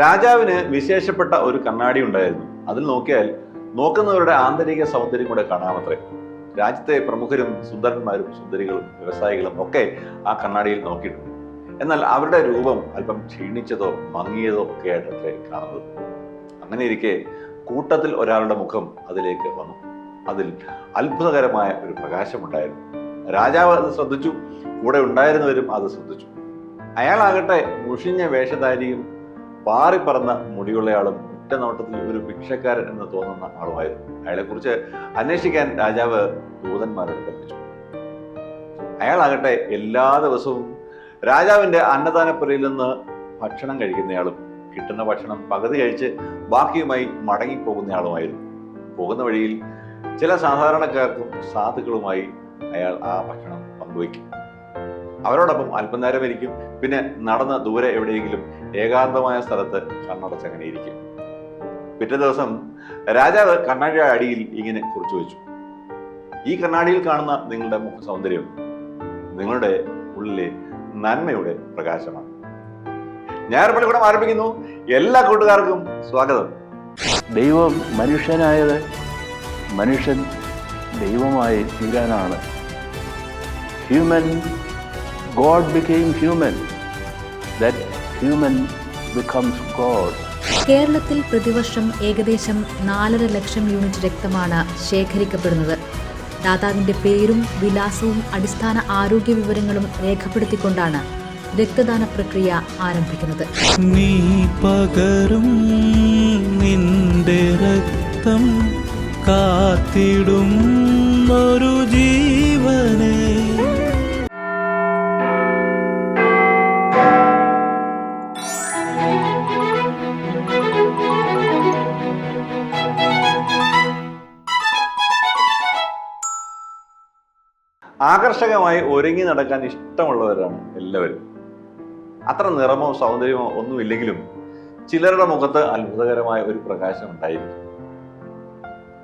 രാജാവിന് വിശേഷപ്പെട്ട ഒരു കണ്ണാടി ഉണ്ടായിരുന്നു. അതിൽ നോക്കിയാൽ നോക്കുന്നവരുടെ ആന്തരിക സൗന്ദര്യം കൂടെ കാണാമത്രേ. രാജ്യത്തെ പ്രമുഖരും സുന്ദരന്മാരും സുന്ദരികളും വ്യവസായികളും ഒക്കെ ആ കണ്ണാടിയിൽ നോക്കിയിട്ടുണ്ട്. എന്നാൽ അവരുടെ രൂപം അല്പം ക്ഷീണിച്ചതോ മങ്ങിയതോ ഒക്കെ ആയിട്ടത്രേ കാണുന്നത്. അങ്ങനെ ഇരിക്കെ കൂട്ടത്തിൽ ഒരാളുടെ മുഖം അതിലേക്ക് വന്നു. അതിൽ അത്ഭുതകരമായ ഒരു പ്രകാശമുണ്ടായിരുന്നു. രാജാവ് അത് ശ്രദ്ധിച്ചു, കൂടെ ഉണ്ടായിരുന്നവരും അത് ശ്രദ്ധിച്ചു. അയാളാകട്ടെ മുഷിഞ്ഞ വേഷധാരിയും പാറിപ്പറന്ന മുടിയുള്ളയാളും ഒറ്റ നോട്ടത്തിൽ ഒരു ഭിക്ഷക്കാരൻ എന്ന് തോന്നുന്ന ആളുമായിരുന്നു. അയാളെക്കുറിച്ച് അന്വേഷിക്കാൻ രാജാവ് ദൂതന്മാരോട് കൽപ്പിച്ചു. അയാളാകട്ടെ എല്ലാ ദിവസവും രാജാവിന്റെ അന്നദാനപ്പുരയിൽ നിന്ന് ഭക്ഷണം കഴിക്കുന്നയാളും കിട്ടുന്ന ഭക്ഷണം പകുതി കഴിച്ച് ബാക്കിയുമായി മടങ്ങിപ്പോകുന്നയാളുമായിരുന്നു. പോകുന്ന വഴിയിൽ ചില സാധാരണക്കാർക്കും സാധുക്കളുമായി അയാൾ ആ ഭക്ഷണം പങ്കുവയ്ക്കും. അവരോടൊപ്പം അല്പനേരം ഇരിക്കും. പിന്നെ നടന്ന് ദൂരെ എവിടെയെങ്കിലും ഏകാന്തമായ സ്ഥലത്ത് കണ്ണടച്ചങ്ങനെ ഇരിക്കും. പിറ്റേ ദിവസം രാജാവ് കണ്ണാടിയുടെ അടിയിൽ ഇങ്ങനെ കുറിച്ചു വെച്ചു: ഈ കണ്ണാടിയിൽ കാണുന്ന നിങ്ങളുടെ മുഖ സൗന്ദര്യം നിങ്ങളുടെ ഉള്ളിലെ നന്മയുടെ പ്രകാശമാണ്. ഞായർ പള്ളിക്കൂടം ആരംഭിക്കുന്നു. എല്ലാ കൂട്ടുകാർക്കും സ്വാഗതം. ദൈവം മനുഷ്യനായത് മനുഷ്യൻ ദൈവമായി തീരാനാണ്. God became human, that human becomes God. കേരളത്തിൽ പ്രതിവർഷം ഏകദേശം 4.5 ലക്ഷം യൂണിറ്റ് രക്തമാണ് ശേഖരിക്കപ്പെടുന്നത്. ദാതാവിന്റെ പേരും വിലാസവും അടിസ്ഥാന ആരോഗ്യ വിവരങ്ങളും രേഖപ്പെടുത്തിക്കൊണ്ടാണ് രക്തദാന പ്രക്രിയ ആരംഭിക്കുന്നത്. നീ പകരും നിന്റെ രക്തം കാത്തിടും ഒരു ജീവനെ. ആകർഷകമായി ഒരുങ്ങി നടക്കാൻ ഇഷ്ടമുള്ളവരാണ് എല്ലാവരും. അത്ര നിറമോ സൗന്ദര്യമോ ഒന്നുമില്ലെങ്കിലും ചിലരുടെ മുഖത്ത് അത്ഭുതകരമായ ഒരു പ്രകാശം ഉണ്ടായിരിക്കും.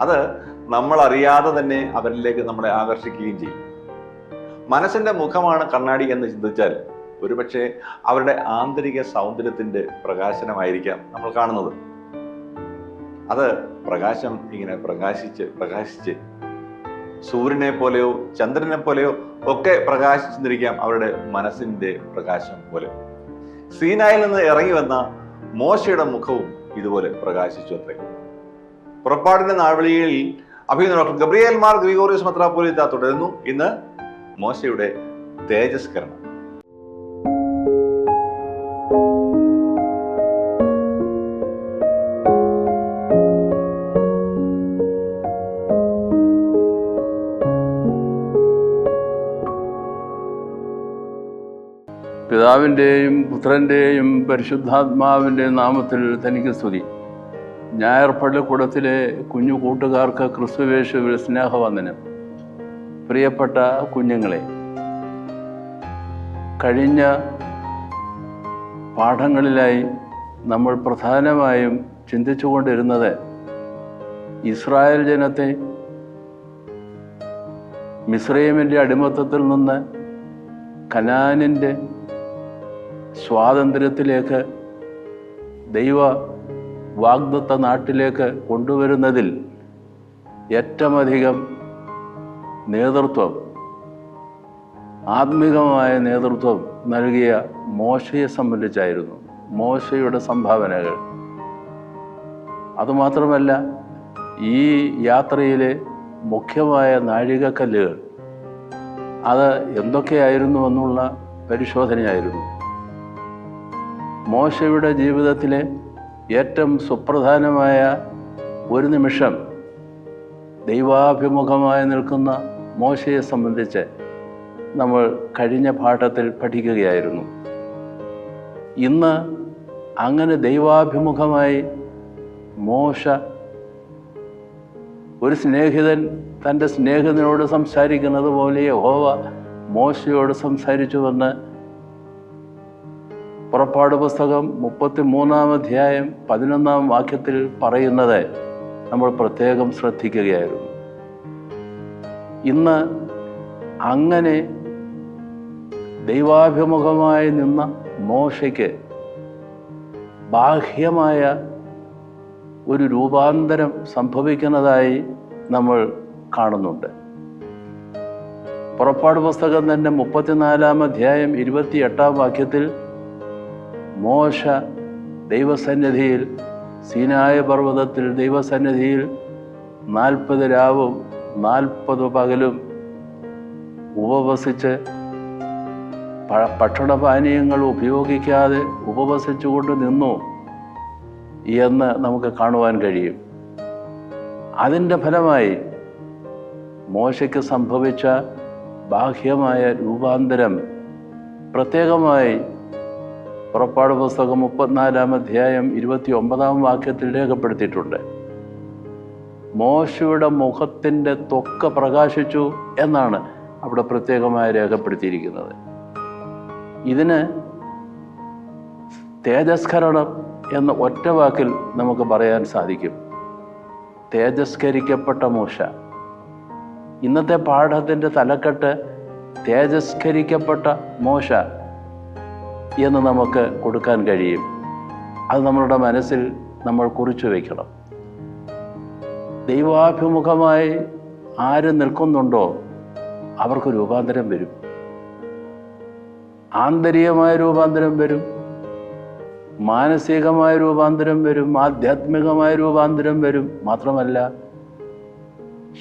അത് നമ്മൾ അറിയാതെ തന്നെ അവരിലേക്ക് നമ്മളെ ആകർഷിക്കുകയും ചെയ്യും. മനസ്സിന്റെ മുഖമാണ് കണ്ണാടി എന്ന് ചിന്തിച്ചാൽ ഒരുപക്ഷെ അവരുടെ ആന്തരിക സൗന്ദര്യത്തിന്റെ പ്രകാശനമായിരിക്കാം നമ്മൾ കാണുന്നത്. അത് പ്രകാശം ഇങ്ങനെ പ്രകാശിച്ച് സൂര്യനെ പോലെയോ ചന്ദ്രനെ പോലെയോ ഒക്കെ പ്രകാശിച്ചിരിക്കാം അവരുടെ മനസ്സിന്റെ പ്രകാശം പോലെ. സീനായിൽ നിന്ന് ഇറങ്ങി വന്ന മോശയുടെ മുഖവും ഇതുപോലെ പ്രകാശിച്ചു അത്രേ. പുറപ്പാടിന്റെ നാവലിയിൽ അഭിനന്ദ ഡോക്ടർ ഗബ്രിയേൽ മാർ ഗ്രിഗോറിയോസ് മെത്രാപ്പോലീത്ത തുടരുന്നു. ഇന്ന് മോശയുടെ തേജസ്കരണം. പിതാവിൻ്റെയും പുത്രൻ്റെയും പരിശുദ്ധാത്മാവിൻ്റെയും നാമത്തിൽ തനിക്ക് സ്തുതി. ഞായർ പള്ളിക്കൂടത്തിലെ കുഞ്ഞു കൂട്ടുകാർക്ക് ക്രിസ്തുവേശുവിൽ സ്നേഹവന്ദനം. പ്രിയപ്പെട്ട കുഞ്ഞുങ്ങളെ, കഴിഞ്ഞ പാഠങ്ങളിലായി നമ്മൾ പ്രധാനമായും ചിന്തിച്ചുകൊണ്ടിരുന്നത് ഇസ്രായേൽ ജനത്തെ മിസ്രയീമിൻ്റെ അടിമത്തത്തിൽ നിന്ന് കനാനിൻ്റെ സ്വാതന്ത്ര്യത്തിലേക്ക്, ദൈവ വാഗ്ദത്ത നാട്ടിലേക്ക് കൊണ്ടുവരുന്നതിൽ ഏറ്റവുമധികം നേതൃത്വം, ആത്മീകമായ നേതൃത്വം നൽകിയ മോശയെ സംബന്ധിച്ചായിരുന്നു. മോശയുടെ സംഭാവനകൾ. അതുമാത്രമല്ല, ഈ യാത്രയിലെ മുഖ്യമായ നാഴികക്കല്ലുകൾ അത് എന്തൊക്കെയായിരുന്നു എന്നുള്ള പരിശോധനയായിരുന്നു. മോശയുടെ ജീവിതത്തിലെ ഏറ്റവും സുപ്രധാനമായ ഒരു നിമിഷം ദൈവാഭിമുഖമായി നിൽക്കുന്ന മോശയെ സംബന്ധിച്ച് നമ്മൾ കഴിഞ്ഞ പാഠത്തിൽ പഠിക്കുകയായിരുന്നു. ഇന്ന് അങ്ങനെ ദൈവാഭിമുഖമായി മോശ, ഒരു സ്നേഹിതൻ തൻ്റെ സ്നേഹിതനോട് സംസാരിക്കുന്നത് പോലെ യഹോവ മോശയോട് സംസാരിച്ചുവെന്ന് പുറപ്പാട് പുസ്തകം 33-ാം അധ്യായം 11-ാം വാക്യത്തിൽ പറയുന്നത് നമ്മൾ പ്രത്യേകം ശ്രദ്ധിക്കുകയായിരുന്നു. ഇന്ന് അങ്ങനെ ദൈവാഭിമുഖമായി നിന്ന മോശയ്ക്ക് ബാഹ്യമായ ഒരു രൂപാന്തരം സംഭവിക്കുന്നതായി നമ്മൾ കാണുന്നുണ്ട്. പുറപ്പാട് പുസ്തകം തന്നെ 34-ാം അധ്യായം 28-ാം വാക്യത്തിൽ മോശ ദൈവസന്നിധിയിൽ, സീനായ പർവ്വതത്തിൽ ദൈവസന്നിധിയിൽ 40 രാവും 40 പകലും ഉപവസിച്ച് ഭക്ഷണപാനീയങ്ങൾ ഉപയോഗിക്കാതെ ഉപവസിച്ചുകൊണ്ട് നിന്നു എന്ന് നമുക്ക് കാണുവാൻ കഴിയും. അതിൻ്റെ ഫലമായി മോശയ്ക്ക് സംഭവിച്ച ബാഹ്യമായ രൂപാന്തരം പ്രത്യേകമായി പുറപ്പാട് പുസ്തകം 34-ാം അധ്യായം 29-ാം വാക്യത്തിൽ രേഖപ്പെടുത്തിയിട്ടുണ്ട്. മോശയുടെ മുഖത്തിൻ്റെ ത്വക്ക് പ്രകാശിച്ചു എന്നാണ് അവിടെ പ്രത്യേകമായി രേഖപ്പെടുത്തിയിരിക്കുന്നത്. ഇതിന് തേജസ്കരണം എന്ന ഒറ്റ വാക്കിൽ നമുക്ക് പറയാൻ സാധിക്കും. തേജസ്കരിക്കപ്പെട്ട മോശ. ഇന്നത്തെ പാഠത്തിൻ്റെ തലക്കെട്ട് തേജസ്കരിക്കപ്പെട്ട മോശ എന്ന് നമുക്ക് കൊടുക്കാൻ കഴിയും. അത് നമ്മളുടെ മനസ്സിൽ നമ്മൾ കുറിച്ചു വയ്ക്കണം. ദൈവാഭിമുഖമായി ആര് നിൽക്കുന്നുണ്ടോ അവർക്ക് രൂപാന്തരം വരും. ആന്തരികമായ രൂപാന്തരം വരും, മാനസികമായ രൂപാന്തരം വരും, ആധ്യാത്മികമായ രൂപാന്തരം വരും. മാത്രമല്ല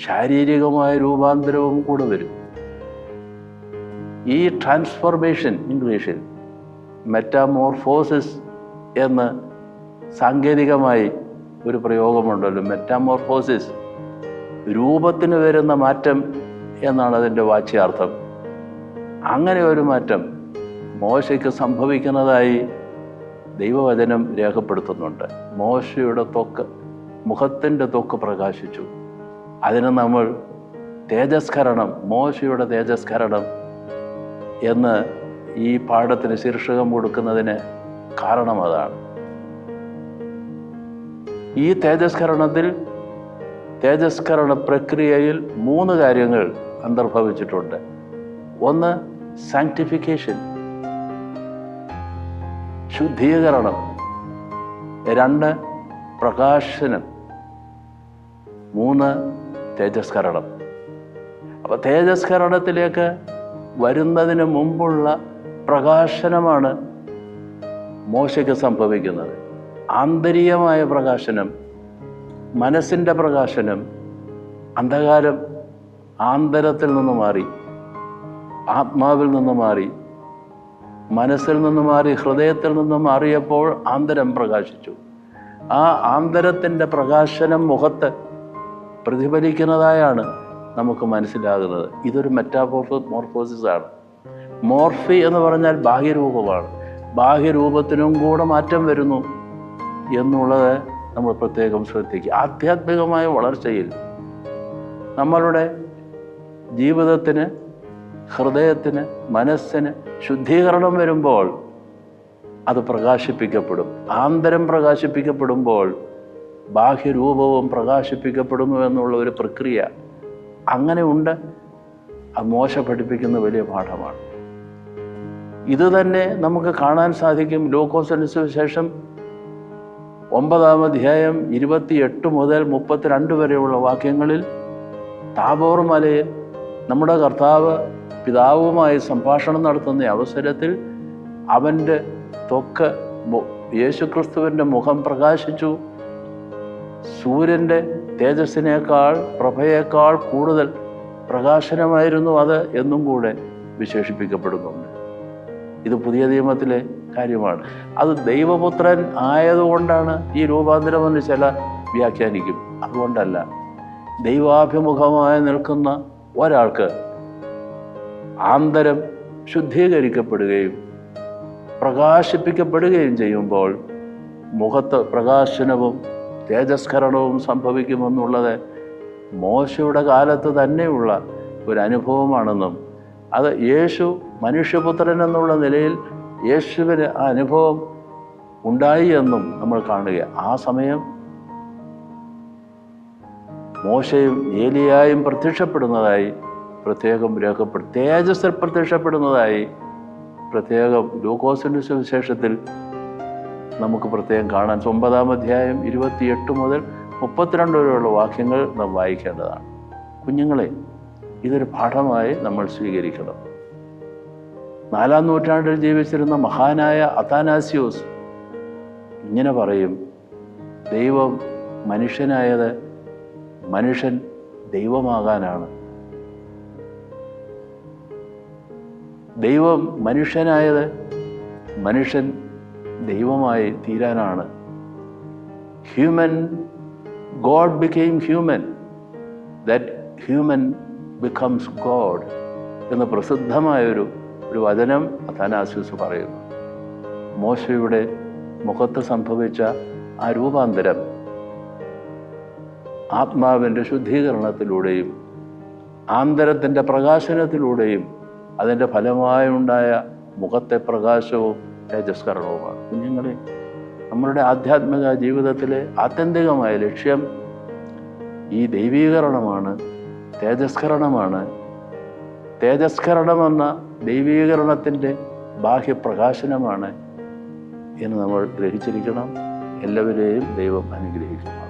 ശാരീരികമായ രൂപാന്തരവും കൂടെ വരും. ഈ ട്രാൻസ്ഫോർമേഷൻ ഇംഗ്ലീഷിൽ മെറ്റാമോർഫോസിസ് എന്ന് സാങ്കേതികമായി ഒരു പ്രയോഗമുണ്ടല്ലോ. മെറ്റാമോർഫോസിസ്, രൂപത്തിന് വരുന്ന മാറ്റം എന്നാണ് അതിൻ്റെ വാച്യാർത്ഥം. അങ്ങനെ ഒരു മാറ്റം മോശയ്ക്ക് സംഭവിക്കുന്നതായി ദൈവവചനം രേഖപ്പെടുത്തുന്നുണ്ട്. മോശയുടെ മുഖത്തിൻ്റെ ത്വക്ക് പ്രകാശിച്ചു. അതിന് നമ്മൾ തേജസ്കരണം, മോശയുടെ തേജസ്കരണം എന്ന് ഈ പാഠത്തിന് ശീർഷകം കൊടുക്കുന്നതിന് കാരണം അതാണ്. ഈ തേജസ്കരണ പ്രക്രിയയിൽ 3 കാര്യങ്ങൾ അന്തർഭവിച്ചിട്ടുണ്ട്. ഒന്ന് സാങ്ക്ടിഫിക്കേഷൻ, ശുദ്ധീകരണം. 2 പ്രകാശനം. 3 തേജസ്കരണം. അപ്പോൾ തേജസ്കരണത്തിലേക്ക് വരുന്നതിന് മുമ്പുള്ള പ്രകാശനമാണ് മോശയ്ക്ക് സംഭവിക്കുന്നത്. ആന്തരികമായ പ്രകാശനം, മനസ്സിൻ്റെ പ്രകാശനം. അന്ധകാരം ആന്തരത്തിൽ നിന്ന് മാറി, ആത്മാവിൽ നിന്ന് മാറി, മനസ്സിൽ നിന്ന് മാറി, ഹൃദയത്തിൽ നിന്ന് മാറിയപ്പോൾ ആന്തരം പ്രകാശിച്ചു. ആ ആന്തരത്തിൻ്റെ പ്രകാശനം മുഖത്ത് പ്രതിഫലിക്കുന്നതായാണ് നമുക്ക് മനസ്സിലാകുന്നത്. ഇതൊരു മെറ്റാമോർഫോസിസ് ആണ്. മോർഫി എന്ന് പറഞ്ഞാൽ ബാഹ്യരൂപമാണ്. ബാഹ്യരൂപത്തിനും കൂടെ മാറ്റം വരുന്നു എന്നുള്ളത് നമ്മൾ പ്രത്യേകം ശ്രദ്ധിക്കുക. ആധ്യാത്മികമായ വളർച്ചയിൽ നമ്മളുടെ ജീവിതത്തിന്, ഹൃദയത്തിന്, മനസ്സിന് ശുദ്ധീകരണം വരുമ്പോൾ അത് പ്രകാശിപ്പിക്കപ്പെടും. ആന്തരം പ്രകാശിപ്പിക്കപ്പെടുമ്പോൾ ബാഹ്യരൂപവും പ്രകാശിപ്പിക്കപ്പെടുന്നു എന്നുള്ള ഒരു പ്രക്രിയ അങ്ങനെ ഉണ്ട്. അത് മോശ പഠിപ്പിക്കുന്ന വലിയ പാഠമാണ്. ഇത് തന്നെ നമുക്ക് കാണാൻ സാധിക്കും ലൂക്കോസിന് സുവിശേഷം 9-ാം അധ്യായം 28 മുതൽ 32 വരെയുള്ള വാക്യങ്ങളിൽ താബോർ മലയിൽ നമ്മുടെ കർത്താവ് പിതാവുമായി സംഭാഷണം നടത്തുന്ന അവസരത്തിൽ അവൻ്റെ ത്വക്ക്, യേശുക്രിസ്തുവിൻ്റെ മുഖം പ്രകാശിച്ചു. സൂര്യൻ്റെ തേജസ്സിനേക്കാൾ, പ്രഭയേക്കാൾ കൂടുതൽ പ്രകാശനമായിരുന്നു അത് എന്നും കൂടെ വിശേഷിപ്പിക്കപ്പെടുന്നുണ്ട്. ഇത് പുതിയ നിയമത്തിലെ കാര്യമാണ്. അത് ദൈവപുത്രൻ ആയതുകൊണ്ടാണ് ഈ രൂപാന്തരമെന്ന് ചില വ്യാഖ്യാനിക്കും. അതുകൊണ്ടല്ല. ദൈവാഭിമുഖമായി നിൽക്കുന്ന ഒരാൾക്ക് ആന്തരം ശുദ്ധീകരിക്കപ്പെടുകയും പ്രകാശിപ്പിക്കപ്പെടുകയും ചെയ്യുമ്പോൾ മുഖത്ത് പ്രകാശനവും തേജസ്കരണവും സംഭവിക്കുമെന്നുള്ളത് മോശയുടെ കാലത്ത് തന്നെയുള്ള ഒരു അനുഭവമാണെന്നും അത് യേശു മനുഷ്യപുത്രൻ എന്നുള്ള നിലയിൽ യേശുവിന് ആ അനുഭവം ഉണ്ടായി എന്നും നമ്മൾ കാണുക. ആ സമയം മോശയും ഏലിയായും പ്രത്യക്ഷപ്പെടുന്നതായി പ്രത്യേകം രേഖപ്പെടുത്തി, തേജസ്സിൽ പ്രത്യക്ഷപ്പെടുന്നതായി പ്രത്യേകം ലൂക്കോസിൻ്റെ സുവിശേഷത്തിൽ നമുക്ക് പ്രത്യേകം കാണാൻ 9-ാം അധ്യായം 28 മുതൽ 32 വരെയുള്ള വാക്യങ്ങൾ നാം വായിക്കേണ്ടതാണ്. കുഞ്ഞുങ്ങളെ, ഇതൊരു പാഠമായി നമ്മൾ സ്വീകരിക്കണം. 4-ാം നൂറ്റാണ്ടിൽ ജീവിച്ചിരുന്ന മഹാനായ അഥാനാസ്യോസ് ഇങ്ങനെ പറയും: ദൈവം മനുഷ്യനായത് മനുഷ്യൻ ദൈവമാകാനാണ്. ദൈവം മനുഷ്യനായത് മനുഷ്യൻ ദൈവമായി തീരാനാണ്. God became human, that human becomes God എന്ന പ്രസിദ്ധമായൊരു വചനം അഥാനാസ്യോസ് പറയുന്നു. മോശയുടെ മുഖത്ത് സംഭവിച്ച ആ രൂപാന്തരം ആത്മാവിൻ്റെ ശുദ്ധീകരണത്തിലൂടെയും ആന്തരത്തിൻ്റെ പ്രകാശനത്തിലൂടെയും അതിൻ്റെ ഫലമായുണ്ടായ മുഖത്തെ പ്രകാശവും തേജസ്കരണവുമാണ്. കുഞ്ഞുങ്ങളെ, നമ്മളുടെ ആധ്യാത്മിക ജീവിതത്തിലെ ആത്യന്തികമായ ലക്ഷ്യം ഈ ദൈവീകരണമാണ്, തേജസ്കരണമാണ്. തേജസ്കരണമെന്ന ദൈവീകരണത്തിൻ്റെ ബാഹ്യപ്രകാശനമാണ് എന്ന് നമ്മൾ ഗ്രഹിച്ചിരിക്കണം. എല്ലാവരെയും ദൈവം അനുഗ്രഹിക്കുമാണ്.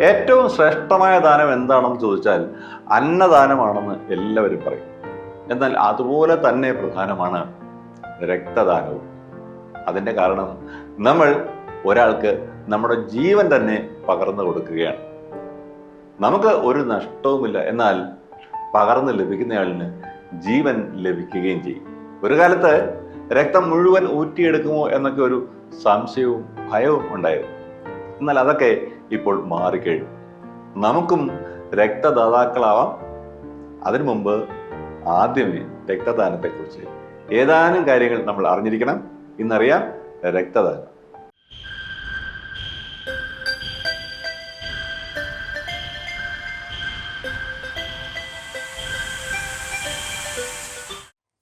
ഏറ്റവും ശ്രേഷ്ഠമായ ദാനം എന്താണെന്ന് ചോദിച്ചാൽ അന്നദാനമാണെന്ന് എല്ലാവരും പറയും. എന്നാൽ അതുപോലെ തന്നെ പ്രധാനമാണ് രക്തദാനവും. അതിൻ്റെ കാരണം നമ്മൾ ഒരാൾക്ക് നമ്മുടെ ജീവൻ തന്നെ പകർന്നു കൊടുക്കുകയാണ്. നമുക്ക് ഒരു നഷ്ടവുമില്ല, എന്നാൽ പകർന്ന് ലഭിക്കുന്നയാളിന് ജീവൻ ലഭിക്കുകയും ചെയ്യും. ഒരു കാലത്ത് രക്തം മുഴുവൻ ഊറ്റിയെടുക്കുമോ എന്നൊക്കെ ഒരു സംശയവും ഭയവും ഉണ്ടായിരുന്നു. എന്നാൽ അതൊക്കെ ഇപ്പോൾ മാറിക്കഴിഞ്ഞു. നമുക്കും രക്തദാതാക്കളാവാം. അതിനു മുമ്പ് ആദ്യമേ രക്തദാനത്തെക്കുറിച്ച് ഏതാനും കാര്യങ്ങൾ നമ്മൾ അറിഞ്ഞിരിക്കണം. ഇന്നറിയാം രക്തദാനം.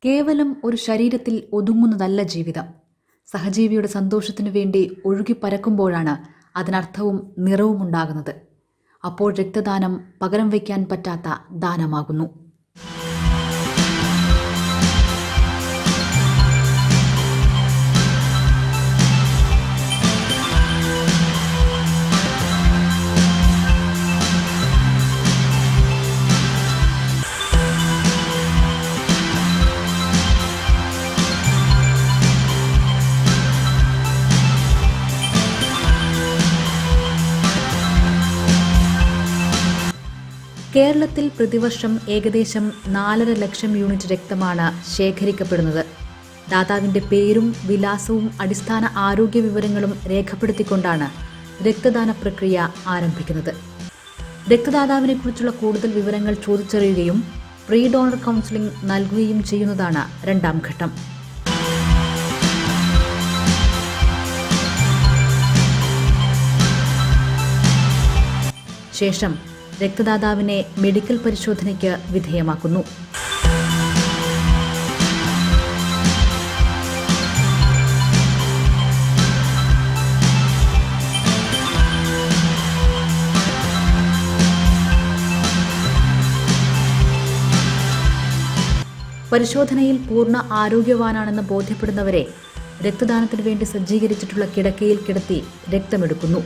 കേവലം ഒരു ശരീരത്തിൽ ഒതുങ്ങുന്നതല്ല ജീവിതം. സഹജീവിയുടെ സന്തോഷത്തിനു വേണ്ടി ഒഴുകിപ്പരക്കുമ്പോഴാണ് അതിനർത്ഥവും നിറവും ഉണ്ടാകുന്നത്. അപ്പോൾ രക്തദാനം പകരം വയ്ക്കാൻ പറ്റാത്ത ദാനമാകുന്നു. കേരളത്തിൽ പ്രതിവർഷം ഏകദേശം 4.5 ലക്ഷം യൂണിറ്റ് രക്തമാണ് ശേഖരിക്കപ്പെടുന്നത്. ദാതാവിൻ്റെ പേരും വിലാസവും അടിസ്ഥാന ആരോഗ്യ വിവരങ്ങളും രേഖപ്പെടുത്തിക്കൊണ്ടാണ് രക്തദാന പ്രക്രിയ ആരംഭിക്കുന്നത്. രക്തദാതാവിനെക്കുറിച്ചുള്ള കൂടുതൽ വിവരങ്ങൾ ചോദിച്ചറിയുകയും പ്രീ ഡോണർ കൗൺസിലിംഗ് നൽകുകയും ചെയ്യുന്നതാണ് 2ാം ഘട്ടം. ശേഷം രക്തദാതാവിനെ മെഡിക്കൽ പരിശോധനയ്ക്ക് വിധേയമാക്കുന്നു. പരിശോധനയിൽ പൂർണ്ണ ആരോഗ്യവാനാണെന്ന് ബോധ്യപ്പെടുന്നവരെ രക്തദാനത്തിനു വേണ്ടി സജ്ജീകരിച്ചിട്ടുള്ള കിടക്കയിൽ കിടത്തി രക്തമെടുക്കുന്നു.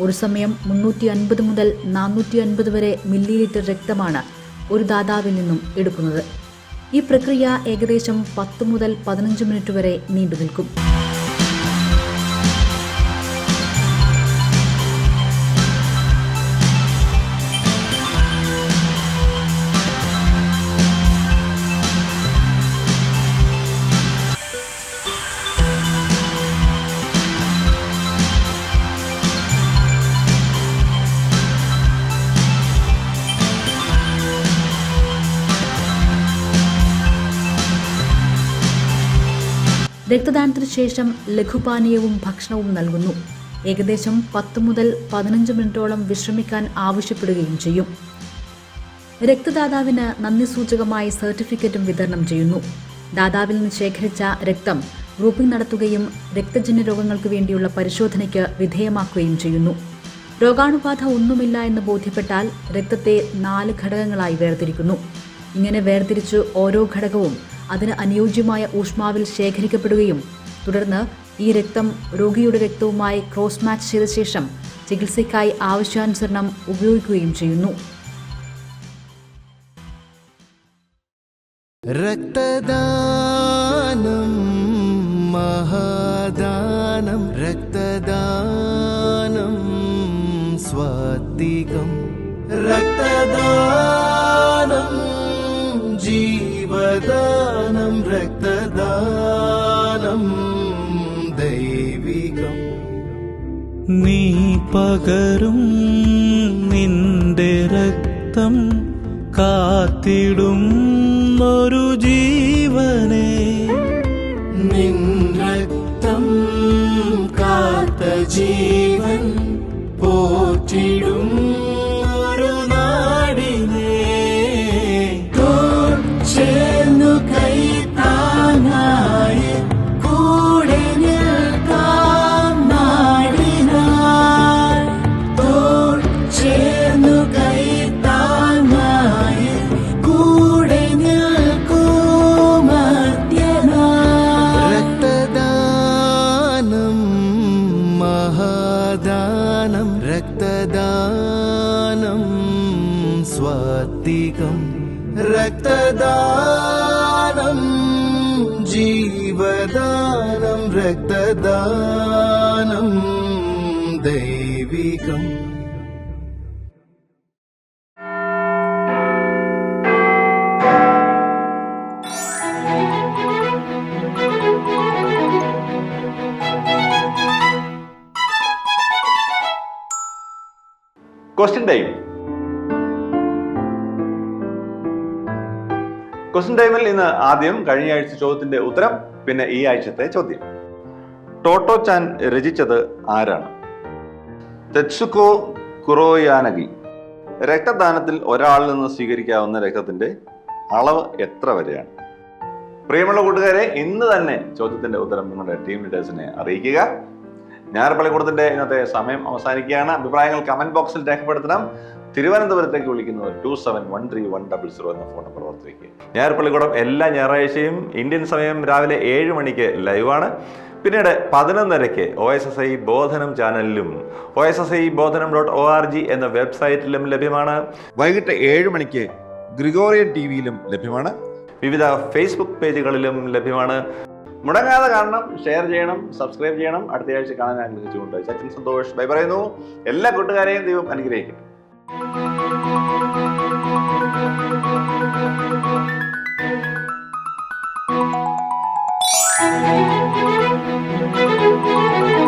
ഒരു സമയം 350 മുതൽ 450 വരെ മില്ലിലിറ്റർ രക്തമാണ് ഒരു ദാതാവിൽ നിന്നും എടുക്കുന്നത്. ഈ പ്രക്രിയ ഏകദേശം 10 മുതൽ 15 മിനിറ്റ് വരെ നീണ്ടുനിൽക്കും. രക്തദാനത്തിന് ശേഷം ലഘുപാനീയവും ഭക്ഷണവും നൽകുന്നു. ഏകദേശം 10 മുതൽ 15 മിനിറ്റോളം വിശ്രമിക്കാൻ ആവശ്യപ്പെടുകയും ചെയ്യും. രക്തദാതാവിന് നന്ദി സൂചകമായി സർട്ടിഫിക്കറ്റും വിതരണം ചെയ്യുന്നു. ദാതാവിൽ നിന്ന് ശേഖരിച്ച രക്തം ഗ്രൂപ്പിംഗ് നടത്തുകയും രക്തജന്യ രോഗങ്ങൾക്ക് വേണ്ടിയുള്ള പരിശോധനയ്ക്ക് വിധേയമാക്കുകയും ചെയ്യുന്നു. രോഗാണുബാധ ഒന്നുമില്ല എന്ന് ബോധ്യപ്പെട്ടാൽ രക്തത്തെ 4 ഘടകങ്ങളായി വേർതിരിക്കുന്നു. ഇങ്ങനെ വേർതിരിച്ച് ഓരോ ഘടകവും അതിന് അനുയോജ്യമായ ഊഷ്മാവിൽ ശേഖരിക്കപ്പെടുകയും തുടർന്ന് ഈ രക്തം രോഗിയുടെ രക്തവുമായി ക്രോസ് മാച്ച് ചെയ്ത ശേഷം ചികിത്സയ്ക്കായി ആവശ്യാനുസരണം ഉപയോഗിക്കുകയും ചെയ്യുന്നു. രക്തദാനം മഹാദാനം രക്തദാനം സ്വാത്വികം രക്തദാനം ജീവദാനം രക്തദാനം ദൈവികം. നീ പകരും നിന്റെ രക്തം കാത്തിടും ഒരു ജീവനെ നിൻ രക്തം കാത്ത ജീവൻ പോറ്റിടും ഒരു നാടിനെ ചേർന്നു കൈത്താങ്ങായി കൂടെ നിൽക്കാം നാടിനായി ചേർന്നു കൈത്താങ്ങായി കൂടെ നിൽക്കും മധ്യനായി. രക്തദാനം മഹാദാനം രക്തദാനം സ്വാത്വികം രക്തദാനം ജീവദാനം രക്തദാനം ദൈവികം. Question time. ക്വസ്റ്റ്യൻ ടൈമിൽ ഇന്ന് ആദ്യം കഴിഞ്ഞ ആഴ്ച ചോദ്യത്തിന്റെ ഉത്തരം, പിന്നെ ഈ ആഴ്ചത്തെ ചോദ്യം. ടോട്ടോ ചാൻ രചിച്ചത് ആരാണ്? തെത്സുകോ കുറോയാനഗി. രക്തദാനത്തിൽ ഒരാളിൽ നിന്ന് സ്വീകരിക്കാവുന്ന രക്തത്തിന്റെ അളവ് എത്ര വരെയാണ്? പ്രിയമുള്ള കൂട്ടുകാരെ, ഇന്ന് തന്നെ ചോദ്യത്തിന്റെ ഉത്തരം നിങ്ങളുടെ ടീം ലീഡേഴ്സിനെ അറിയിക്കുക. ഞായർപള്ളിക്കൂടത്തിന്റെ ഇന്നത്തെ സമയം അവസാനിക്കുകയാണ്. അഭിപ്രായങ്ങൾ കമന്റ് ബോക്സിൽ രേഖപ്പെടുത്തണം. തിരുവനന്തപുരത്തേക്ക് വിളിക്കുന്നവർ 27131000 എന്ന ഫോൺ നമ്പർ ഓർത്തിരിക്കുക. ഞായർപള്ളിക്കൂടം എല്ലാ ഞായറാഴ്ചയും ഇന്ത്യൻ സമയം രാവിലെ 7 മണിക്ക് ലൈവാണ്. പിന്നീട് 11:30 OSSI ബോധനം ചാനലിലും OSSIബോധനം.org എന്ന വെബ്സൈറ്റിലും ലഭ്യമാണ്. വൈകിട്ട് 7 മണിക്ക് ഗ്രിഗോറിയൻ ടിവിയിലും ലഭ്യമാണ്. വിവിധ ഫേസ്ബുക്ക് പേജുകളിലും ലഭ്യമാണ്. മുടങ്ങാതെ കാണണം, ഷെയർ ചെയ്യണം, സബ്സ്ക്രൈബ് ചെയ്യണം. അടുത്ത ആഴ്ച കാണാൻ ആഗ്രഹിച്ചുകൊണ്ട് സച്ചിൻ സന്തോഷ് ബൈ പറയുന്നു. എല്ലാ കൂട്ടുകാരെയും ദൈവം അനുഗ്രഹിക്കട്ടെ. Thank you.